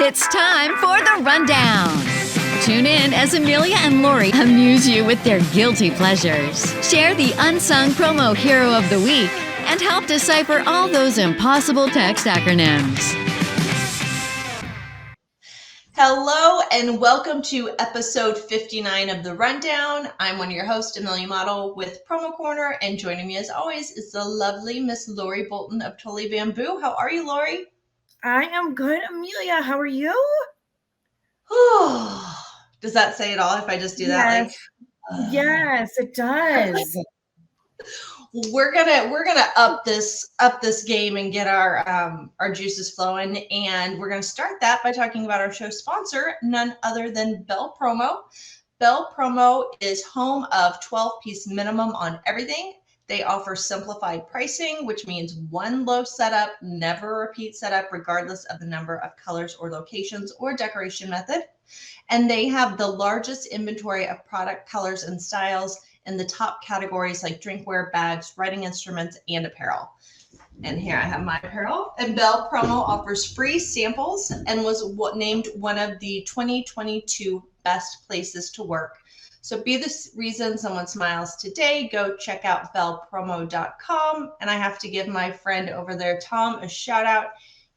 It's time for the rundown. Tune in as Amelia and Lori amuse you with their guilty pleasures, share the unsung promo hero of the week, and help decipher all those impossible text acronyms. Hello and welcome to episode 59 of The Rundown. I'm one of your hosts, Amelia Madl with Promo Corner, and joining me as always is the lovely Miss Lori Bolton of Totally Bamboo. How are you, Lori? I am good, Amelia. How are you? Does that say it all if I just do that? Yes, it does. We're gonna up this game and get our juices flowing, and we're gonna start that by talking about our show sponsor, none other than Bel Promo. Bel Promo is home of 12-piece minimum on everything. They offer simplified pricing, which means one low setup, never repeat setup, regardless of the number of colors or locations or decoration method. And they have the largest inventory of product colors and styles in the top categories like drinkware, bags, writing instruments, and apparel. And here I have my apparel. And Bel Promo offers free samples and was named one of the 2022 best places to work. So be the reason someone smiles today. Go check out belpromo.com. And I have to give my friend over there, Tom, a shout out.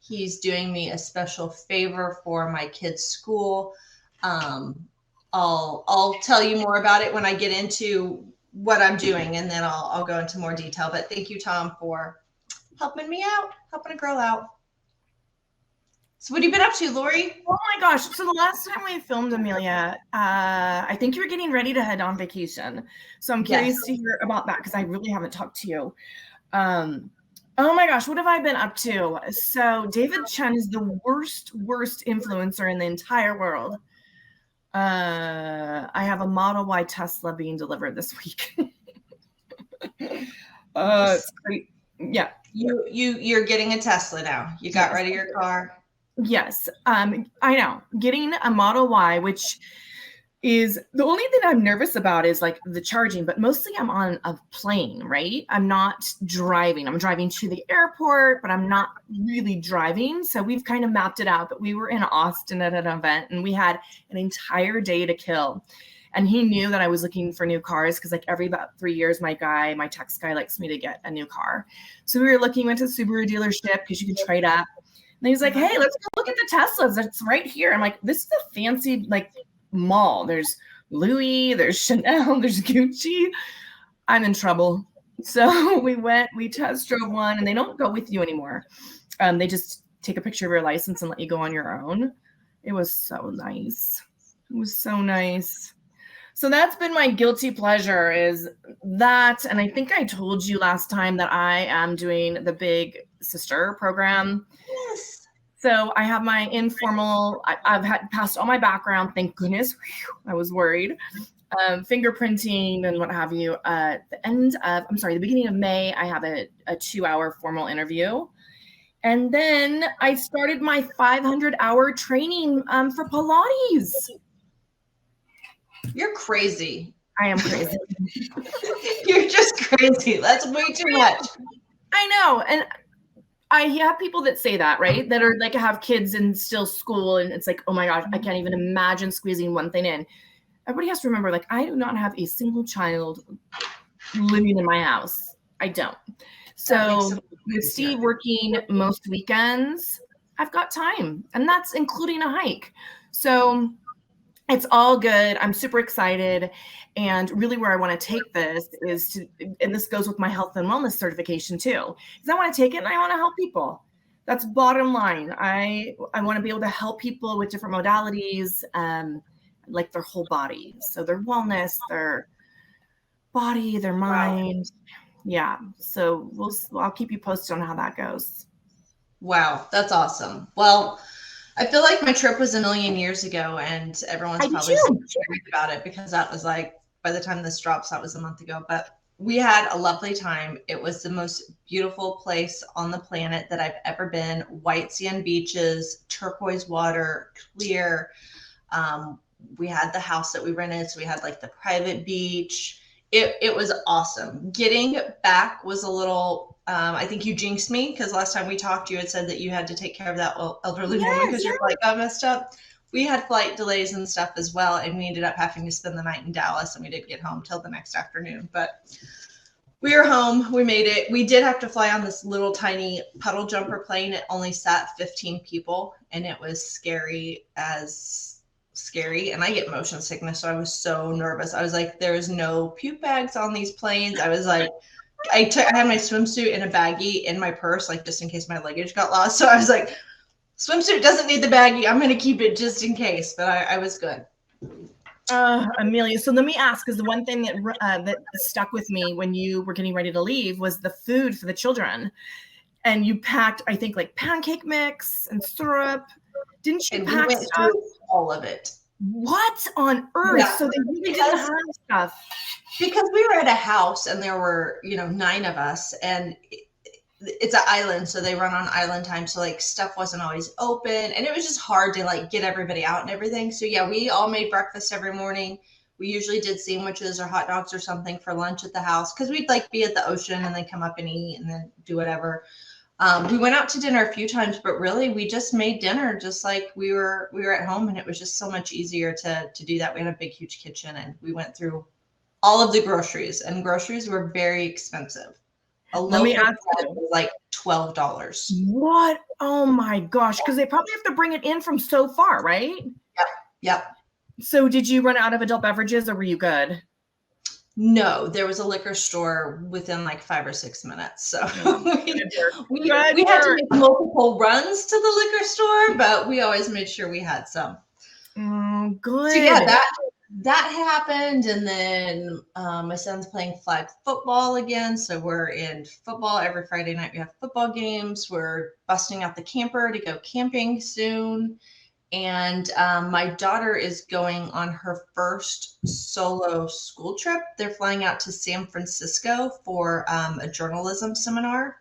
He's doing me a special favor for my kids' school. I'll tell you more about it when I get into what I'm doing, and then I'll go into more detail. But thank you, Tom, for helping me out, helping a girl out. So what have you been up to, Lori? Oh my gosh. So the last time we filmed, Amelia, I think you were getting ready to head on vacation. So I'm curious to hear about that because I really haven't talked to you. Oh my gosh, what have I been up to? So David Chen is the worst influencer in the entire world. I have a Model Y Tesla being delivered this week. It's great. Yeah. You're getting a Tesla now. You got rid of your car. Yes. I know. Getting a Model Y, which is the only thing I'm nervous about is like the charging, but mostly I'm on a plane, right? I'm not driving. I'm driving to the airport, but I'm not really driving. So we've kind of mapped it out, but we were in Austin at an event and we had an entire day to kill. And he knew that I was looking for new cars because like every about 3 years, my text guy likes me to get a new car. So we were went to the Subaru dealership because you can trade up. And he's like, hey, let's go look at the Teslas. It's right here. I'm like, this is a fancy like mall. There's Louis, there's Chanel, there's Gucci. I'm in trouble. So we test drove one, and they don't go with you anymore. They just take a picture of your license and let you go on your own. It was so nice. It was so nice. So that's been my guilty pleasure is that. And I think I told you last time that I am doing the Big Sister program. Yes. So I have my informal, I've passed all my background, thank goodness. Whew, I was worried. Fingerprinting and what have you. The beginning of May, I have a 2-hour formal interview. And then I started my 500-hour training for Pilates. You're crazy. I am crazy. You're just crazy. That's way too much. I know. And I have people that say that, right? That are like have kids in still school. And it's like, oh my gosh, I can't even imagine squeezing one thing in. Everybody has to remember, like, I do not have a single child living in my house. I don't. So with Steve working most weekends, I've got time. And that's including a hike. So it's all good. I'm super excited. And really where I want to take this is and this goes with my health and wellness certification too, because I want to take it and I want to help people. That's bottom line. I want to be able to help people with different modalities, like their whole body. So their wellness, their body, their mind. Yeah. So I'll keep you posted on how that goes. Wow. That's awesome. Well, I feel like my trip was a million years ago, and everyone's probably worried about it because that was like, by the time this drops, that was a month ago. But we had a lovely time. It was the most beautiful place on the planet that I've ever been. White sand beaches, turquoise water, clear. We had the house that we rented, so we had like the private beach. it was awesome. Getting back was a little, I think you jinxed me because last time we talked, you had said that you had to take care of that elderly woman because your flight got messed up. We had flight delays and stuff as well, and we ended up having to spend the night in Dallas, and we didn't get home till the next afternoon. But we were home. We made it. We did have to fly on this little tiny puddle jumper plane. It only sat 15 people, and it was scary. And I get motion sickness, so I was so nervous. I was like, there's no puke bags on these planes. I was like, I had my swimsuit in a baggie in my purse, like just in case my luggage got lost. So I was like, swimsuit doesn't need the baggie. I'm going to keep it just in case. But I was good. Amelia, so let me ask, because the one thing that stuck with me when you were getting ready to leave was the food for the children. And you packed, I think, like pancake mix and syrup. Didn't you pack we went stuff? through all of it. What on earth? Yeah, so they really didn't have stuff. Because we were at a house and there were, 9 of us, and it's an island, so they run on island time. So like stuff wasn't always open, and it was just hard to like get everybody out and everything. So yeah, we all made breakfast every morning. We usually did sandwiches or hot dogs or something for lunch at the house because we'd like be at the ocean and then come up and eat and then do whatever. We went out to dinner a few times, but really we just made dinner just like we were at home, and it was just so much easier to do that. We had a big, huge kitchen, and we went through all of the groceries, and groceries were very expensive. Let me ask you, was like $12. What? Oh my gosh. Because they probably have to bring it in from so far, right? Yep. So did you run out of adult beverages, or were you good? No, there was a liquor store within like 5 or 6 minutes. So we had to make multiple runs to the liquor store, but we always made sure we had some. Good. So yeah, that happened. And then my son's playing flag football again. So we're in football every Friday night. We have football games. We're busting out the camper to go camping soon. And my daughter is going on her first solo school trip. They're flying out to San Francisco for a journalism seminar.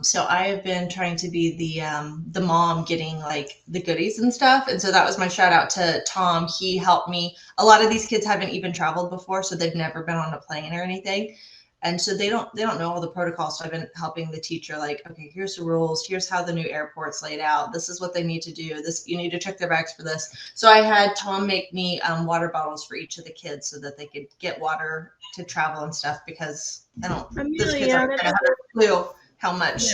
So I have been trying to be the mom getting like the goodies and stuff. And so that was my shout out to Tom. He helped me. A lot of these kids haven't even traveled before, so they've never been on a plane or anything. And so they don't know all the protocols. So I've been helping the teacher, like, okay, here's the rules. Here's how the new airport's laid out. This is what they need to do. You need to check their bags for this. So I had Tom make me water bottles for each of the kids so that they could get water to travel and stuff, because those kids aren't going to have a clue how much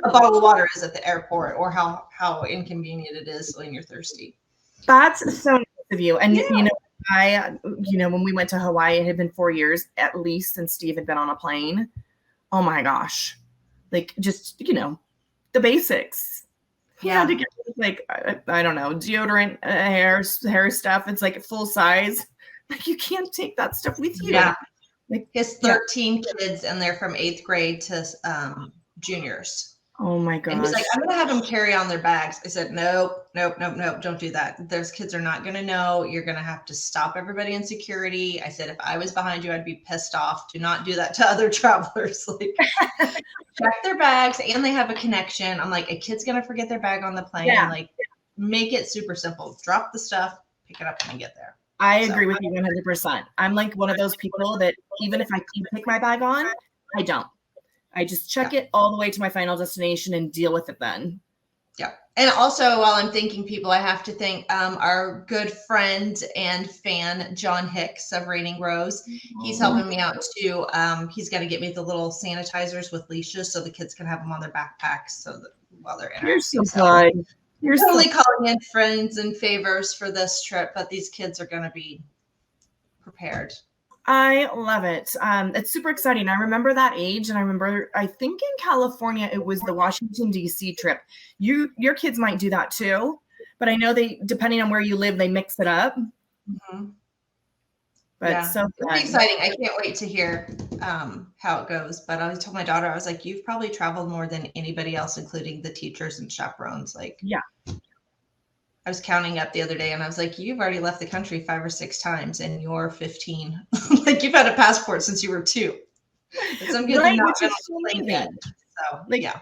a bottle of water is at the airport, or how inconvenient it is when you're thirsty. That's so nice of you. And when we went to Hawaii, it had been 4 years at least since Steve had been on a plane. Oh my gosh. Like just, the basics. Yeah. To get like, I don't know, deodorant, hair stuff. It's like full size. Like you can't take that stuff with you. Yeah. Like his 13 kids, and they're from 8th grade to juniors. Oh my gosh. And he's like, I'm going to have them carry on their bags. I said, nope, don't do that. Those kids are not going to know. You're going to have to stop everybody in security. I said, if I was behind you, I'd be pissed off. Do not do that to other travelers. Like, check their bags, and they have a connection. I'm like, a kid's going to forget their bag on the plane. Yeah. Like, make it super simple. Drop the stuff, pick it up when you get there. I agree with you 100%. I'm like one of those people that even if I can take my bag on, I don't. I just check it all the way to my final destination and deal with it then. Yeah. And also, while I'm thanking people, I have to thank our good friend and fan, John Hicks of Raining Rose. He's helping me out too. He's got to get me the little sanitizers with leashes so the kids can have them on their backpacks so that while they're in. You're so good. You're totally calling in friends and favors for this trip, but these kids are going to be prepared. I love it. It's super exciting. I remember that age, and I think in California it was the Washington D.C. trip. Your kids might do that too, but I know depending on where you live, they mix it up. Mm-hmm. But yeah. So it'll be exciting. I can't wait to hear how it goes. But I told my daughter, I was like, you've probably traveled more than anybody else, including the teachers and chaperones. Like, yeah. I was counting up the other day, and I was like, you've already left the country 5 or 6 times, and you're 15. Like, you've had a passport since you were 2. Some kids are not going to plane yet. So, yeah.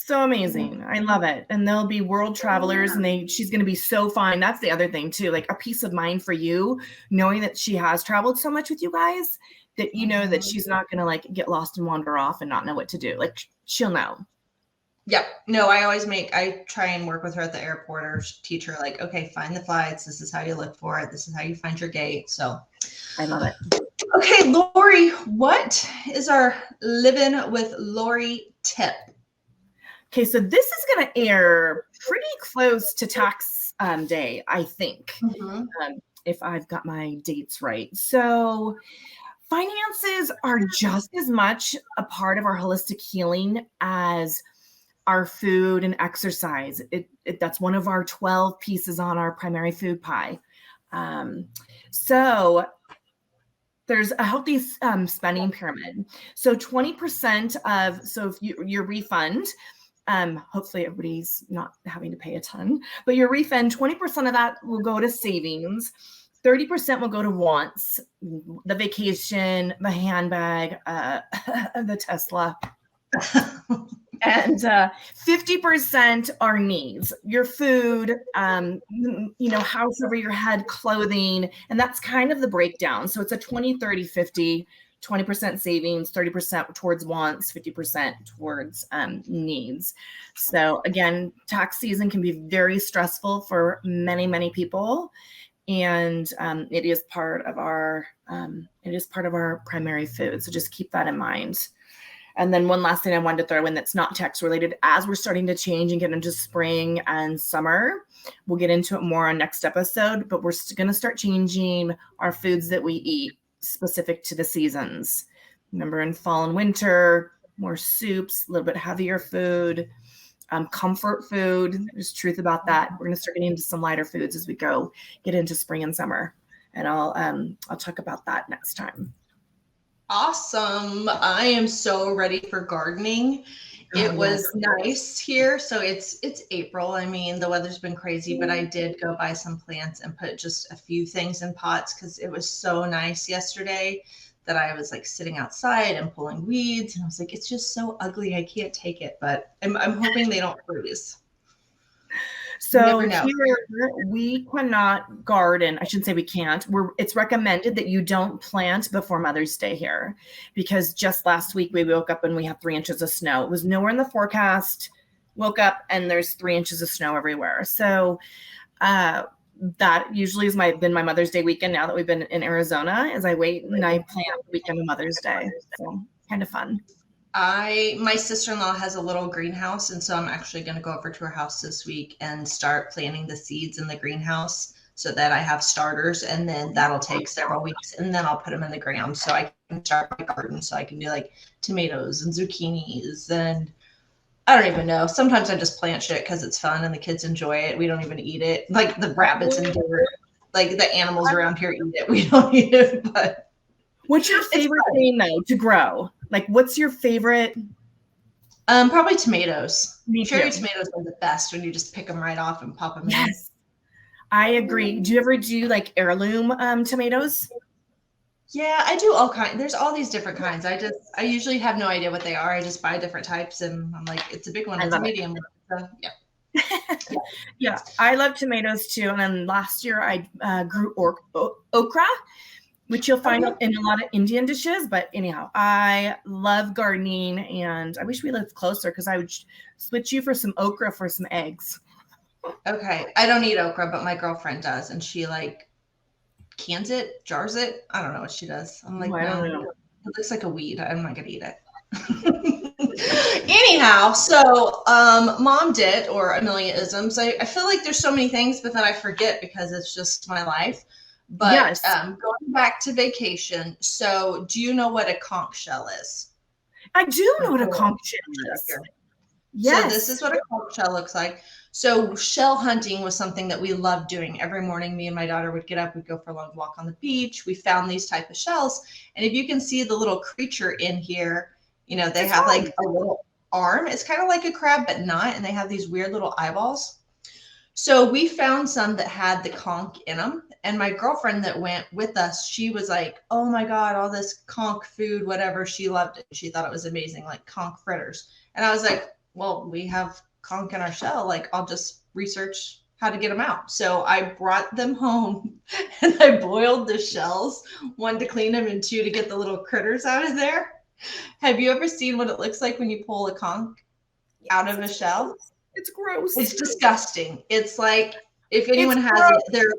So amazing. I love it. And they'll be world travelers and she's going to be so fine. That's the other thing too, like a peace of mind for you, knowing that she has traveled so much with you guys that you know that she's not going to like get lost and wander off and not know what to do. Like she'll know. Yep. No, I try and work with her at the airport or teach her like, okay, find the flights. This is how you look for it. This is how you find your gate. So I love it. Okay, Lori, what is our Living with Lori tip? Okay, so this is going to air pretty close to tax day, I think, if I've got my dates right. So finances are just as much a part of our holistic healing as our food and exercise. That's one of our 12 pieces on our primary food pie. So there's a healthy spending pyramid. So 20% if your refund, hopefully everybody's not having to pay a ton, but your refund, 20% of that will go to savings. 30% will go to wants, the vacation, the handbag, the Tesla. And 50% are needs, your food, house over your head, clothing, and that's kind of the breakdown. So it's a 20, 30, 50, 20% savings, 30% towards wants, 50% towards needs. So again, tax season can be very stressful for many, many people. And it is part of our primary food. So just keep that in mind. And then one last thing I wanted to throw in that's not tax related, as we're starting to change and get into spring and summer, we'll get into it more on next episode, but we're going to start changing our foods that we eat specific to the seasons. Remember, in fall and winter, more soups, a little bit heavier food, comfort food. There's truth about that. We're going to start getting into some lighter foods as we get into spring and summer. And I'll talk about that next time. Awesome. I am so ready for gardening. It was nice here. So it's April. I mean, the weather's been crazy, but I did go buy some plants and put just a few things in pots because it was so nice yesterday that I was like sitting outside and pulling weeds. And I was like, it's just so ugly. I can't take it, but I'm hoping they don't freeze. So here we cannot garden. I shouldn't say we can't. It's recommended that you don't plant before Mother's Day here, because just last week we woke up and we have 3 inches of snow. It was nowhere in the forecast. Woke up and there's 3 inches of snow everywhere. So that usually has been my Mother's Day weekend. Now that we've been in Arizona, as I wait and I plant the weekend of Mother's Day. So kind of fun. My sister-in-law has a little greenhouse, and so I'm actually going to go over to her house this week and start planting the seeds in the greenhouse so that I have starters, and then that'll take several weeks, and then I'll put them in the ground so I can start my garden, so I can do like tomatoes and zucchinis, and I don't even know. Sometimes I just plant shit because it's fun and the kids enjoy it. We don't even eat it. Like the rabbits and deer, like the animals around here eat it. We don't eat it, but. What's your favorite thing though to grow? Like, what's your favorite? Probably tomatoes. Cherry tomatoes are the best when you just pick them right off and pop them in. Yes, I agree. Do you ever do like heirloom tomatoes? Yeah, I do all kinds. There's all these different kinds. I usually have no idea what they are. I just buy different types, and I'm like, it's a big one, it's a medium one. So, yeah. Yeah, I love tomatoes too. And then last year I grew okra, which you'll find in a lot of Indian dishes. But anyhow, I love gardening, and I wish we lived closer because I would switch you for some okra for some eggs. Okay. I don't eat okra, but my girlfriend does. And she like cans it, jars it. I don't know what she does. I'm like, I don't know. It looks like a weed. I'm not going to eat it. Anyhow, so mom did, or Amelia-isms. I feel like there's so many things, but then I forget because it's just my life. But yes. Going back to vacation, so do you know what a conch shell is? I do know what a conch shell is. Yes. So this is what a conch shell looks like. So shell hunting was something that we loved doing. Every morning, me and my daughter would get up, we'd go for a long walk on the beach. We found these type of shells. And if you can see the little creature in here, they have like a little arm. It's kind of like a crab, but not. And they have these weird little eyeballs. So we found some that had the conch in them. And my girlfriend that went with us, she was like, oh my God, all this conch food, whatever. She loved it. She thought it was amazing, like conch fritters. And I was like, well, we have conch in our shell. Like, I'll just research how to get them out. So I brought them home and I boiled the shells, one to clean them and two to get the little critters out of there. Have you ever seen what it looks like when you pull a conch out of a shell? It's gross. It's disgusting. It's like, if anyone has it,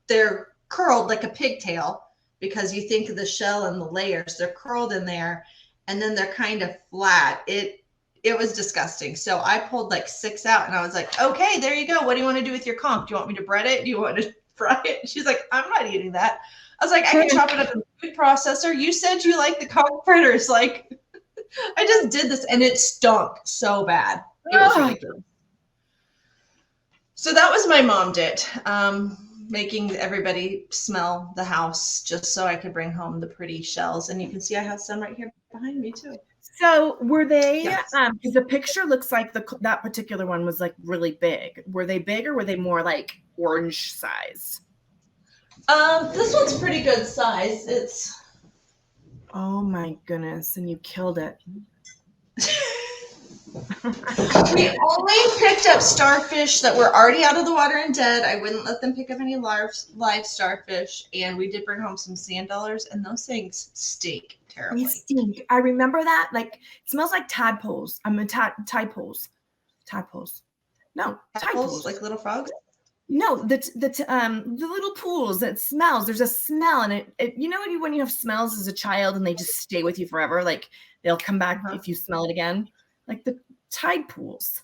they're curled like a pigtail, because you think of the shell and the layers, they're curled in there, and then they're kind of flat. It was disgusting. So I pulled like 6 out and I was like, okay, there you go. What do you want to do with your conch? Do you want me to bread it? Do you want to fry it? She's like, I'm not eating that. I was like, I can chop it up in the food processor. You said you like the conch fritters. Like, I just did this and it stunk so bad. It was ridiculous. So that was my mom did, making everybody smell the house just so I could bring home the pretty shells. And you can see I have some right here behind me too. So were they, Yes. the picture looks like that particular one was like really big. Were they big or were they more like orange size? This one's pretty good size. It's. Oh my goodness. And you killed it. We only picked up starfish that were already out of the water and dead. I wouldn't let them pick up any live starfish. And we did bring home some sand dollars, and those things stink terribly. They stink. I remember that. Like, it smells like tadpoles. Tadpoles. No, tadpoles. Like little frogs? No, the little pools. It smells. There's a smell, and it you know when you have smells as a child and they just stay with you forever. Like, they'll come back if you smell it again. Like the tide pools,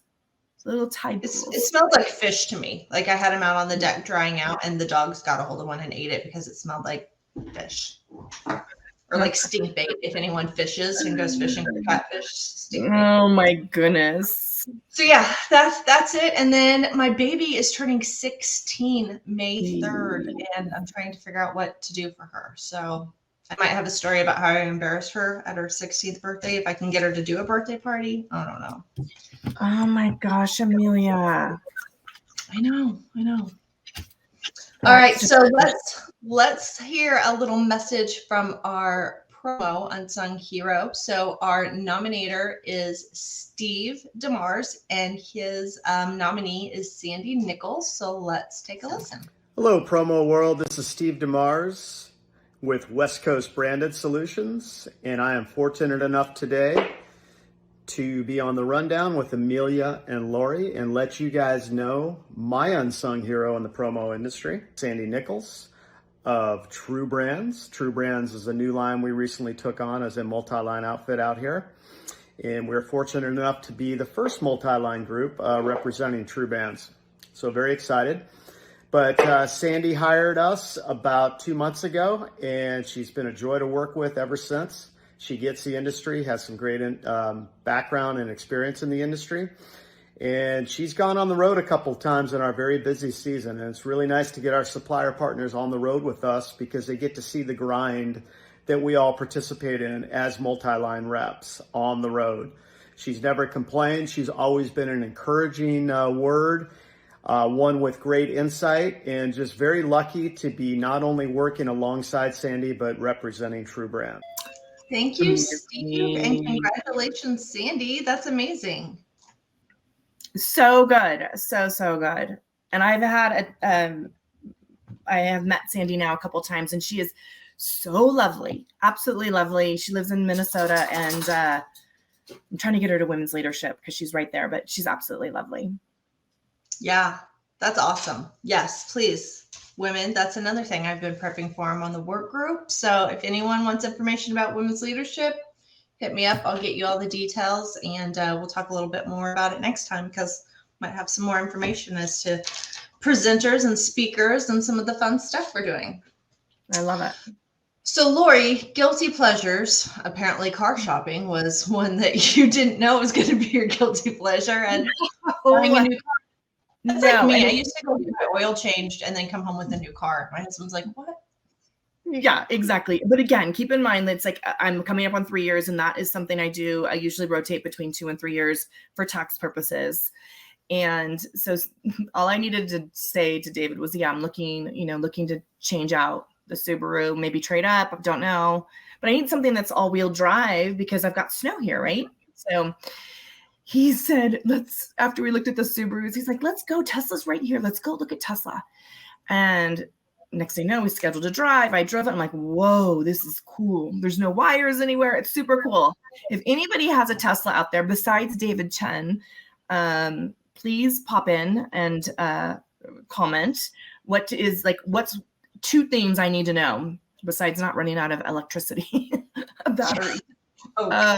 little tide pools. It smelled like fish to me. Like, I had them out on the deck drying out, and the dogs got a hold of one and ate it because it smelled like fish, or like stink bait. If anyone fishes and goes fishing for catfish, stink bait. Oh my goodness. So yeah, that's it. And then my baby is turning 16 May 3rd, and I'm trying to figure out what to do for her. So I might have a story about how I embarrassed her at her 16th birthday if I can get her to do a birthday party. I don't know. Oh my gosh, Amelia. I know. All right, so let's hear a little message from our promo unsung hero. So our nominator is Steve DeMars, and his nominee is Sandy Nichols. So let's take a listen. Hello, promo world. This is Steve DeMars with West Coast Branded Solutions, and I am fortunate enough today to be on the rundown with Amelia and Lori and let you guys know my unsung hero in the promo industry, Sandy Nichols of True Brands. True Brands is a new line we recently took on as a multi-line outfit out here, and we're fortunate enough to be the first multi-line group representing True Brands. So very excited. But Sandy hired us about 2 months ago, and she's been a joy to work with ever since. She gets the industry, has some great background and experience in the industry. And she's gone on the road a couple of times in our very busy season. And it's really nice to get our supplier partners on the road with us because they get to see the grind that we all participate in as multi-line reps on the road. She's never complained. She's always been an encouraging word. One with great insight, and just very lucky to be not only working alongside Sandy, but representing True Brand. Thank you, Steve, and congratulations, Sandy. That's amazing. So good. So good. And I've had I have met Sandy now a couple of times, and she is so lovely, absolutely lovely. She lives in Minnesota, and I'm trying to get her to women's leadership because she's right there, but she's absolutely lovely. Yeah, that's awesome. Yes, please. Women, that's another thing I've been prepping for them on the work group. So if anyone wants information about women's leadership, hit me up. I'll get you all the details, and we'll talk a little bit more about it next time because I might have some more information as to presenters and speakers and some of the fun stuff we're doing. I love it. So Lori, guilty pleasures. Apparently car shopping was one that you didn't know was going to be your guilty pleasure. And buying a new car. That's like me. I used to go get my oil changed and then come home with a new car. My husband's like, what? Yeah, exactly. But again, keep in mind that it's like I'm coming up on 3 years, and that is something I do. I usually rotate between 2 and 3 years for tax purposes. And so all I needed to say to David was, yeah, I'm looking to change out the Subaru, maybe trade up. I don't know. But I need something that's all-wheel drive because I've got snow here, right? So he said, after we looked at the Subarus, he's like, let's go. Tesla's right here. Let's go look at Tesla. And next thing you know, we scheduled a drive. I drove it. I'm like, whoa, this is cool. There's no wires anywhere. It's super cool. If anybody has a Tesla out there besides David Chen, please pop in and comment. What's 2 things I need to know besides not running out of electricity, battery. Oh.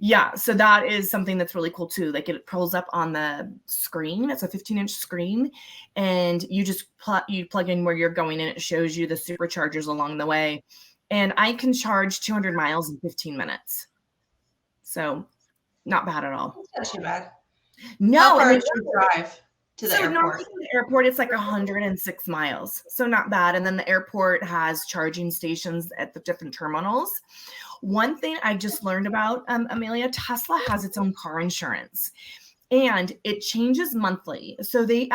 Yeah, so that is something that's really cool too. Like it pulls up on the screen. It's a 15-inch screen, and you just you plug in where you're going, and it shows you the superchargers along the way. And I can charge 200 miles in 15 minutes. So not bad at all. That's not too bad. No, how far is your drive to the airport? To the airport, it's like 106 miles. So not bad. And then the airport has charging stations at the different terminals. One thing I just learned about, Amelia, Tesla has its own car insurance, and it changes monthly. So they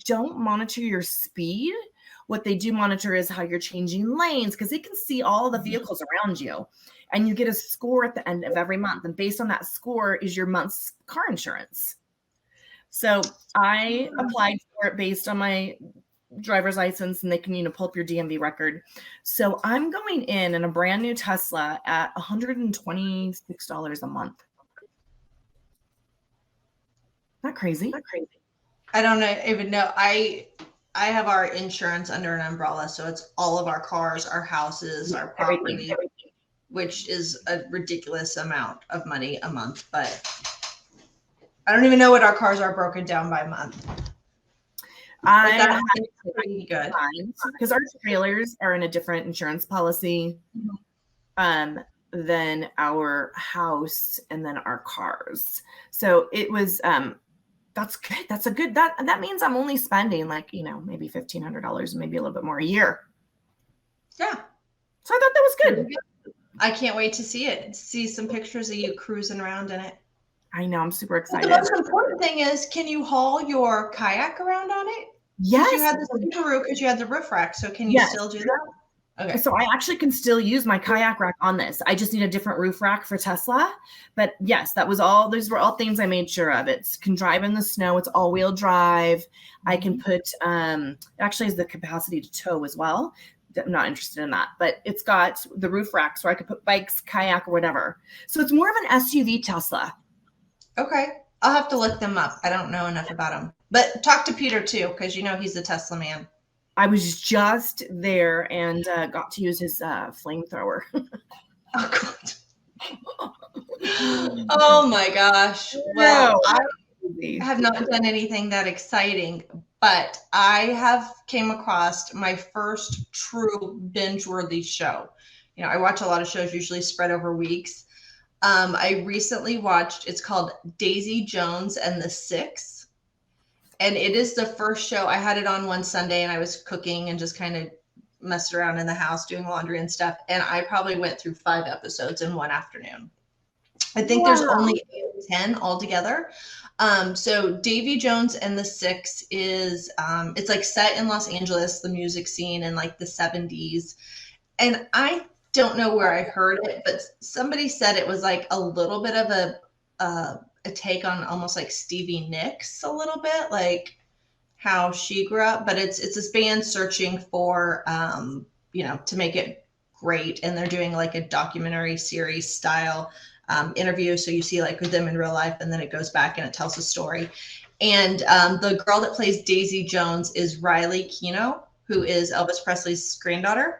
don't monitor your speed. What they do monitor is how you're changing lanes, because they can see all the vehicles around you, and you get a score at the end of every month. And based on that score is your month's car insurance. So I applied for it based on my driver's license, and they can, pull up your DMV record. So I'm going in a brand new Tesla at $126 a month. Not crazy. I don't even know. I have our insurance under an umbrella, so it's all of our cars, our houses, our property, which is a ridiculous amount of money a month. But I don't even know what our cars are broken down by month. I pretty good because our trailers are in a different insurance policy than our house and then our cars. So it was that's good. That's a good that means I'm only spending maybe $1,500, maybe a little bit more a year. Yeah. So I thought that was good. I can't wait to see some pictures of you cruising around in it. I know, I'm super excited. The most important thing is, can you haul your kayak around on it? Yes. You had the Subaru because you had the roof rack. So can you still do that? Okay. So I actually can still use my kayak rack on this. I just need a different roof rack for Tesla. But yes, those were all things I made sure of. It can drive in the snow. It's all-wheel drive. I can put, actually has the capacity to tow as well. I'm not interested in that, but it's got the roof rack so I could put bikes, kayak, or whatever. So it's more of an SUV Tesla. Okay. I'll have to look them up. I don't know enough about them. But talk to Peter too, because he's the Tesla man. I was just there and got to use his flamethrower. Oh, God. Oh, my gosh. Well, I have not done anything that exciting, but I have came across my first true binge-worthy show. I watch a lot of shows usually spread over weeks. I recently watched, it's called Daisy Jones and the Six. And it is the first show. I had it on one Sunday and I was cooking and just kind of messed around in the house doing laundry and stuff. And I probably went through 5 episodes in one afternoon. I think there's only 8 or 10 altogether. So Davy Jones and the Six is, it's like set in Los Angeles, the music scene in like the 70s. And I don't know where I heard it, but somebody said it was like a little bit of a take on almost like Stevie Nicks, a little bit like how she grew up. But it's this band searching for to make it great, and they're doing like a documentary series style interview. So you see like with them in real life, and then it goes back and it tells a story. And the girl that plays Daisy Jones is Riley Keough, who is Elvis Presley's granddaughter.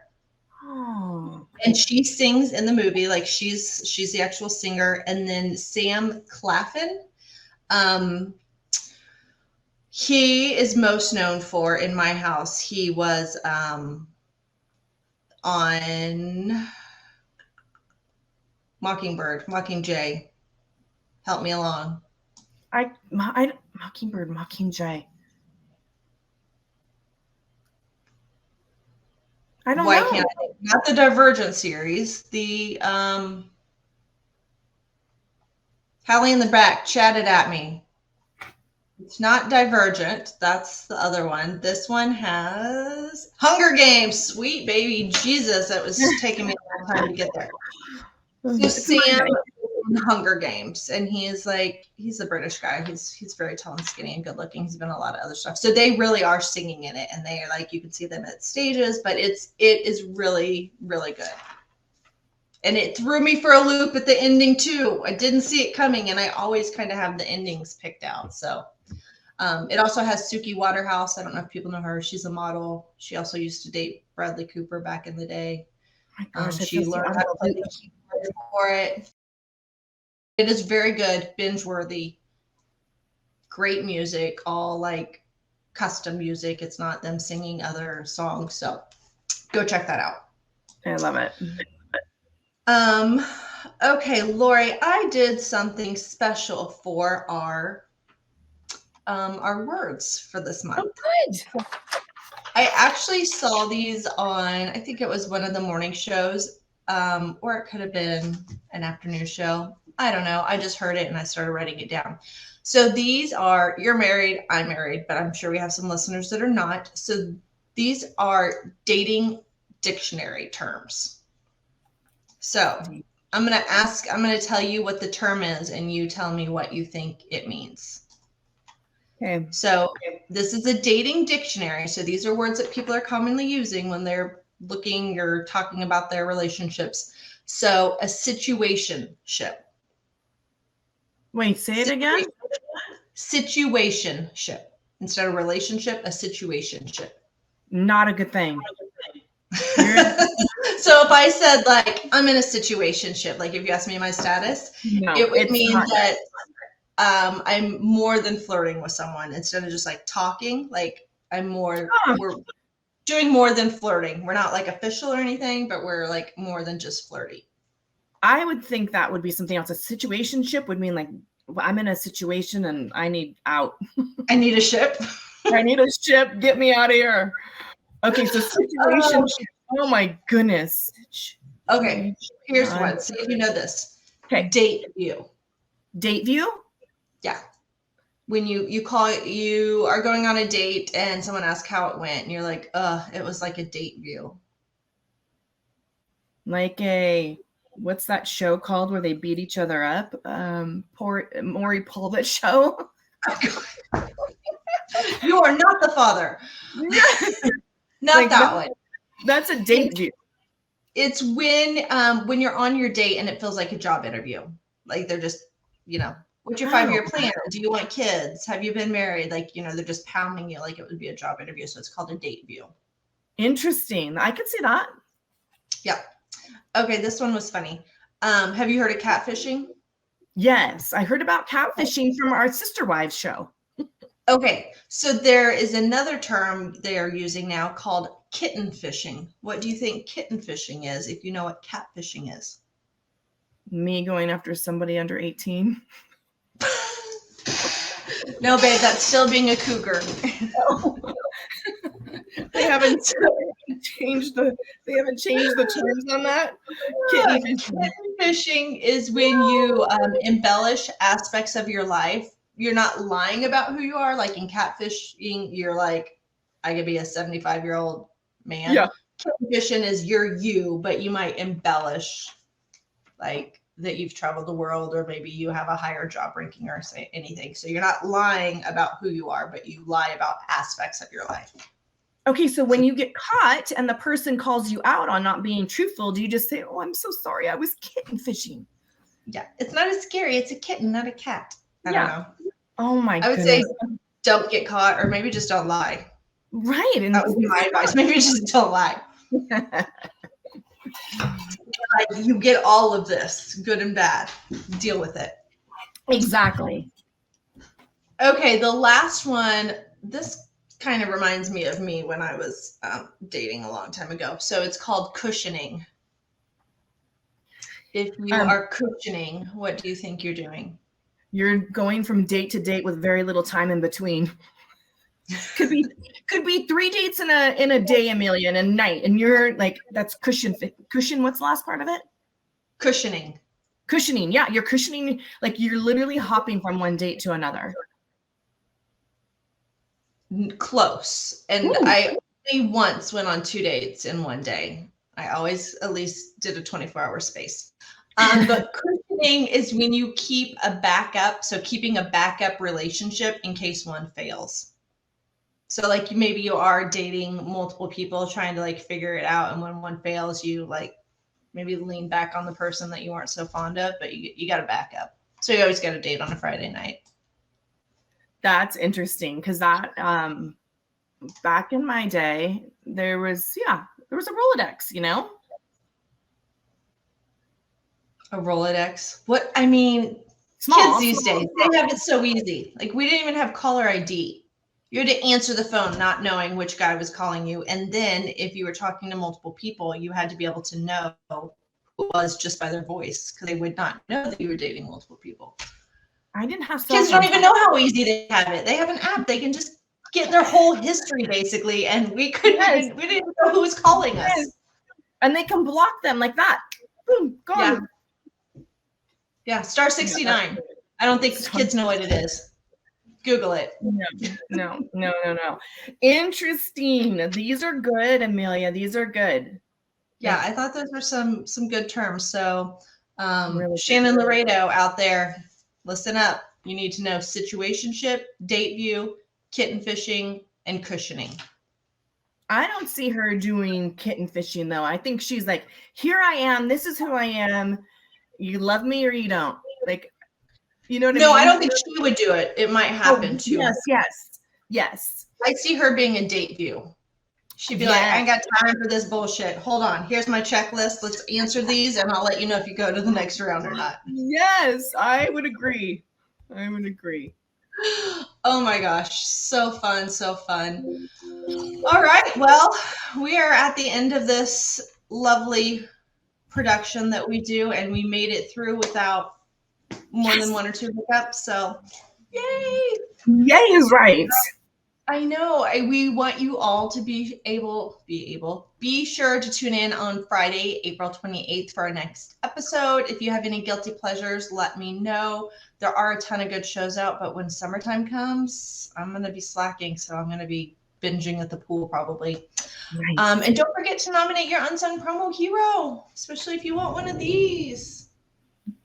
Oh. And she sings in the movie, like she's the actual singer. And then Sam Claflin, he is most known for in My House. He was on Mockingjay. Help me along. Mockingjay. I don't Why know. can't I? Not the Divergent series. The Hallie in the back chatted at me. It's not Divergent. That's the other one. This one has Hunger Games. Sweet baby Jesus. That was taking me a long time to get there. So Sam Hunger Games, and he's a British guy. He's very tall and skinny and good looking. He's been in a lot of other stuff. So they really are singing in it, and they are like, you can see them at stages, but it is really, really good. And it threw me for a loop at the ending too. I didn't see it coming, and I always kind of have the endings picked out. So it also has Suki Waterhouse. I don't know if people know her. She's a model. She also used to date Bradley Cooper back in the day. She learned how to play the keyboard for it. It is very good, binge worthy, great music, all like custom music. It's not them singing other songs. So go check that out. I love it. Okay, Lori, I did something special for our words for this month. Oh, good. I actually saw these on, I think it was one of the morning shows, or it could have been an afternoon show. I don't know. I just heard it and I started writing it down. So these are, you're married, I'm married, but I'm sure we have some listeners that are not. So these are dating dictionary terms. So I'm going to tell you what the term is and you tell me what you think it means. Okay. So this is a dating dictionary. So these are words that people are commonly using when they're looking or talking about their relationships. So a situationship. Wait, say it again. Situationship. Instead of relationship, a situationship. Not a good thing. So if I said like, I'm in a situationship, like if you asked me my status, No, it would mean that I'm more than flirting with someone instead of just like talking. Like we're doing more than flirting. We're not like official or anything, but we're like more than just flirty. I would think that would be something else. A situationship would mean like I'm in a situation and I need out. I need a ship. I need a ship. Get me out of here. Okay, so situationship. Oh my goodness. Okay, here's one. See if you know this. Okay. Date view. Date view? Yeah. When you are going on a date and someone asks how it went and you're like, it was like a date view. Like what's that show called where they beat each other up? Maury Povich show. You are not the father. Not like that one. That's a date view. It's when you're on your date and it feels like a job interview. Like they're just, what's your 5-year plan? Do you want kids? Have you been married? Like, they're just pounding you like it would be a job interview. So it's called a date view. Interesting. I could see that. Yeah. Okay, this one was funny. Have you heard of catfishing? Yes, I heard about catfishing from our Sister Wives show. Okay, so there is another term they are using now called kitten fishing. What do you think kitten fishing is, if you know what catfishing is? Me going after somebody under 18. No, babe, that's still being a cougar. They haven't changed the terms on that. Kitten fishing is when you embellish aspects of your life. You're not lying about who you are. Like in catfishing, you're like, I could be a 75-year-old man. Yeah. Catfishing is you're you, but you might embellish like that you've traveled the world, or maybe you have a higher job ranking or say anything. So you're not lying about who you are, but you lie about aspects of your life. Okay, so when you get caught and the person calls you out on not being truthful, do you just say, "Oh, I'm so sorry, I was kitten fishing"? Yeah, it's not as scary. It's a kitten, not a cat. I don't know. Oh my I would say don't get caught, or maybe just don't lie. Right. And that would be my advice. Maybe just don't lie. Like you get all of this, good and bad. Deal with it. Exactly. Okay, the last one, this kind of reminds me of me when I was dating a long time ago. So it's called cushioning. If you are cushioning, what do you think you're doing? You're going from date to date with very little time in between. Could be 3 dates in a day, Amelia, in a night, and you're like, that's cushion. What's the last part of it? Cushioning. Cushioning. Yeah, you're cushioning. Like you're literally hopping from one date to another. Close. And ooh. I only once went on 2 dates in one day. I always at least did a 24-hour space. But thing is when you keep a backup, so keeping a backup relationship in case one fails. So like maybe you are dating multiple people trying to like figure it out, and when one fails, you like maybe lean back on the person that you aren't so fond of, but you got a backup. So you always got a date on a Friday night. That's interesting because that back in my day, there was a Rolodex, you know? A Rolodex. What I mean, kids these days, they have it so easy. Like we didn't even have caller ID. You had to answer the phone not knowing which guy was calling you. And then if you were talking to multiple people, you had to be able to know who it was just by their voice, because they would not know that you were dating multiple people. I didn't have kids don't even know how easy they have it. They have an app. They can just get their whole history basically, and we didn't even know who was calling us. And they can block them like that. Boom, gone. Yeah, star 69. I don't think kids know what it is. Google it. No. Interesting. These are good, Amelia. These are good. Yeah, I thought those were some good terms. So really Shannon Laredo out there, listen up. You need to know situationship, date view, kitten fishing, and cushioning. I don't see her doing kitten fishing though. I think she's like, here I am. This is who I am. You love me or you don't. Like, you know what I mean? No, I don't think she would do it. It might happen too. Yes. I see her being a date view. She'd be like, I ain't got time for this bullshit. Hold on. Here's my checklist. Let's answer these and I'll let you know if you go to the next round or not. Yes, I would agree. Oh my gosh. So fun. So fun. All right. Well, we are at the end of this lovely production that we do, and we made it through without more than one or two hiccups. So yay. Yay is right. I know. We want you all to be sure to tune in on Friday, April 28th for our next episode. If you have any guilty pleasures, let me know. There are a ton of good shows out, but when summertime comes, I'm going to be slacking. So I'm going to be binging at the pool probably. Nice. And don't forget to nominate your unsung promo hero, especially if you want one of these.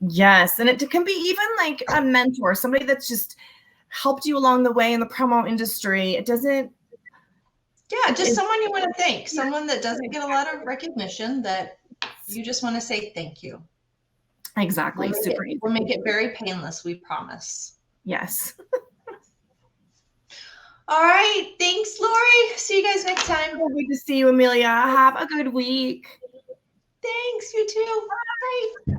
Yes. And it can be even like a mentor, somebody that's just helped you along the way in the promo industry. It doesn't. Yeah, just someone you want to thank, someone that doesn't get a lot of recognition that you just want to say thank you. Exactly. We'll make it very painless, we promise. Yes. All right. Thanks, Lori. See you guys next time. Good to see you, Amelia. Have a good week. Thanks. You too. Bye.